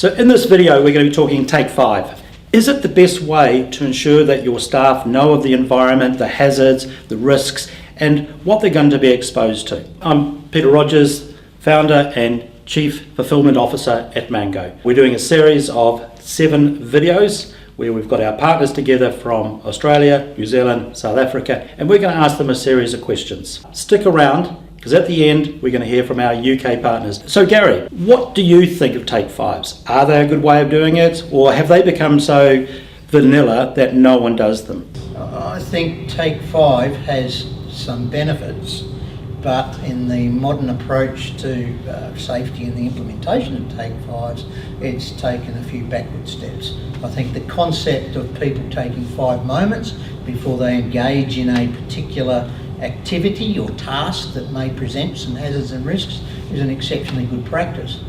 So in this video we're going to be talking Take-5. Is it the best way to ensure that your staff know of the environment, the hazards, the risks and what they're going to be exposed to? I'm Peter Rogers, founder and Chief Fulfillment Officer at Mango. We're doing a series of 7 videos where we've got our partners together from Australia, New Zealand, South Africa, and we're going to ask them a series of questions. Stick around, because at the end we're going to hear from our UK partners. So Gary, what do you think of Take-5's? Are they a good way of doing it, or have they become so vanilla that no one does them? I think Take-5 has some benefits, but in the modern approach to safety and the implementation of Take-5's, it's taken a few backward steps. I think the concept of people taking 5 moments before they engage in a particular activity or task that may present some hazards and risks is an exceptionally good practice.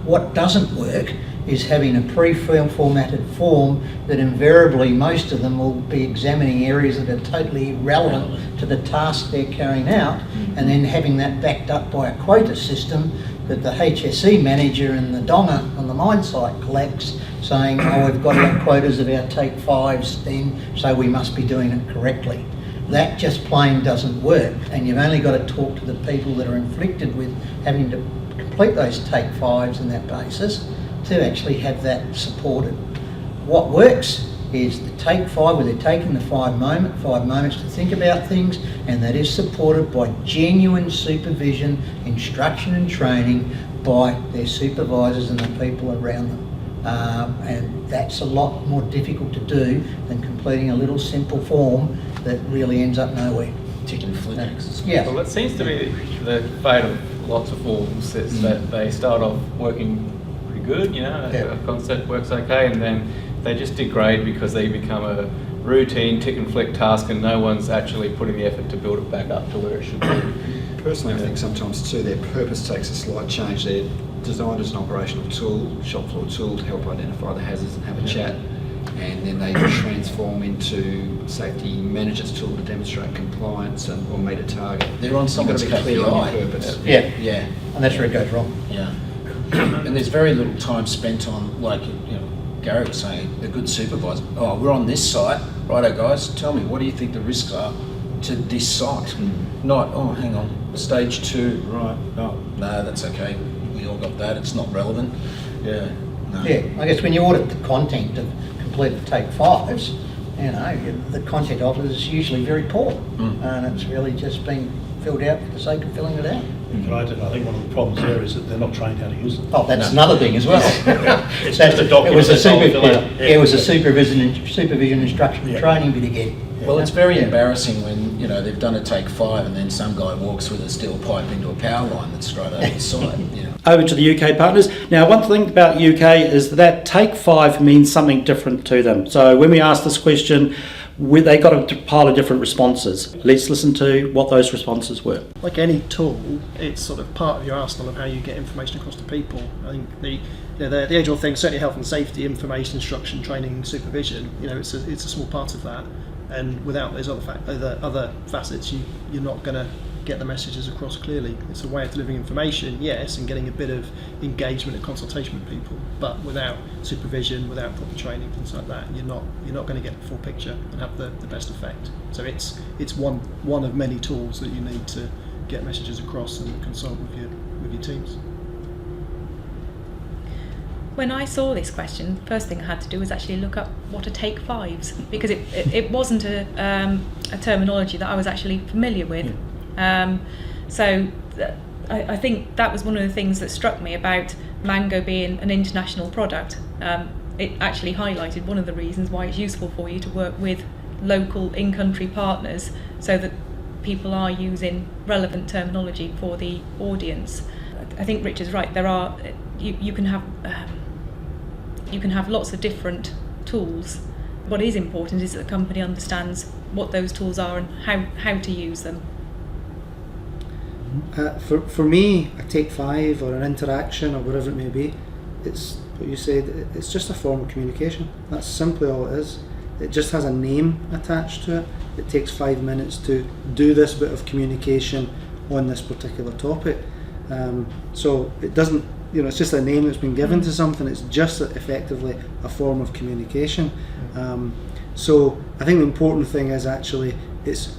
What doesn't work is having a pre-formatted form that invariably most of them will be examining areas that are totally irrelevant to the task they're carrying out, and then having that backed up by a quota system that the HSE manager and the donger on the mine site collects, saying, oh, we've got our quotas of our Take-5's then, so we must be doing it correctly. That just plain doesn't work, and you've only got to talk to the people that are inflicted with having to complete those Take-5's on that basis to actually have that supported. What works is the Take-5 where they're taking the 5 moments to think about things, and that is supported by genuine supervision, instruction and training by their supervisors and the people around them. And that's a lot more difficult to do than completing a little simple form that really ends up nowhere. Ticking flick exercise. Yeah. Well, it seems to be the fate of lots of forms. It's that they start off working pretty good, a concept works okay, and then they just degrade because they become a routine tick and flick task and no one's actually putting the effort to build it back up to where it should be. Personally, I think sometimes too their purpose takes a slight change. They're designed as an operational tool, shop floor tool to help identify the hazards and have a chat, and then they transform into safety manager's tool to demonstrate compliance or meet a target. They're on someone's KPI. Purpose. Yeah, and that's where it goes wrong. Yeah, and there's very little time spent on, like Gary was saying, a good supervisor. Oh, we're on this site, righto guys, tell me, what do you think the risks are to this site? Not, oh, hang on, stage 2, right, no, that's okay, we all got that, it's not relevant. Yeah, no. Yeah, I guess when you audit the content of completed Take-5's, the content of it is usually very poor, and it's really just been filled out for the sake of filling it out. I think one of the problems there is that they're not trained how to use them. Oh, that's another thing as well. It's just a document. It was a supervision instruction and training bit again. Well, it's very embarrassing when they've done a Take-5 and then some guy walks with a steel pipe into a power line that's straight over the site. Over to the UK partners. Now, one thing about UK is that Take-5 means something different to them. So when we asked this question, they got a pile of different responses. Let's listen to what those responses were. Like any tool, it's sort of part of your arsenal of how you get information across to people. I think the age-old thing, certainly health and safety, information, instruction, training, supervision. It's a small part of that, and without those other facets, you're not going to get the messages across clearly. It's a way of delivering information, yes, and getting a bit of engagement and consultation with people, but without supervision, without proper training, things like that, you're not going to get the full picture and have the best effect. So it's one of many tools that you need to get messages across and consult with your teams. When I saw this question, the first thing I had to do was actually look up what are Take-5's, because it wasn't a terminology that I was actually familiar with. So I think that was one of the things that struck me about Mango being an international product. It actually highlighted one of the reasons why it's useful for you to work with local in-country partners, so that people are using relevant terminology for the audience. I think Rich is right. You can have lots of different tools. What is important is that the company understands what those tools are and how to use them. For me, a Take-5 or an interaction or whatever it may be, it's what you said, it's just a form of communication. That's simply all it is. It just has a name attached to it. It takes 5 minutes to do this bit of communication on this particular topic. So it doesn't it's just a name that's been given to something. It's just effectively a form of communication. So I think the important thing is actually it's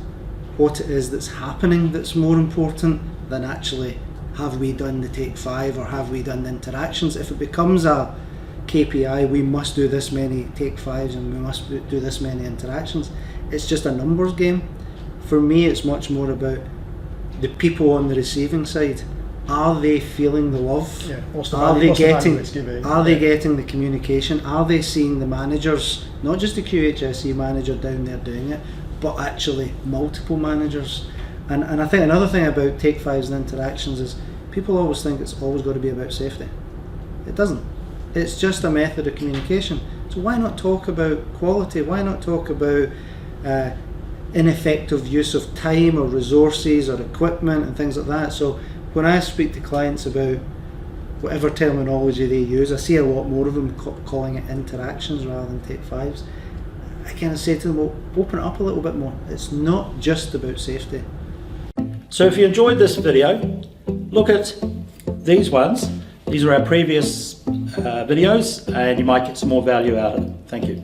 what it is that's happening that's more important than actually have we done the take 5 or have we done the interactions. If it becomes a KPI, we must do this many take 5s and we must do this many interactions, it's just a numbers game. For me, it's much more about the people on the receiving side. Are they feeling the love? Yeah. What's the Are value, they what's the value getting? it's giving? Are they Yeah. getting the communication? Are they seeing the managers, not just the QHSE manager down there doing it, but actually multiple managers? And I think another thing about take 5s and interactions is people always think it's always got to be about safety. It doesn't. It's just a method of communication. So why not talk about quality? Why not talk about ineffective use of time or resources or equipment and things like that? So when I speak to clients about whatever terminology they use, I see a lot more of them calling it interactions rather than take 5s. I kind of say to them, well, open it up a little bit more. It's not just about safety. So if you enjoyed this video, look at these ones. These are our previous videos and you might get some more value out of them. Thank you.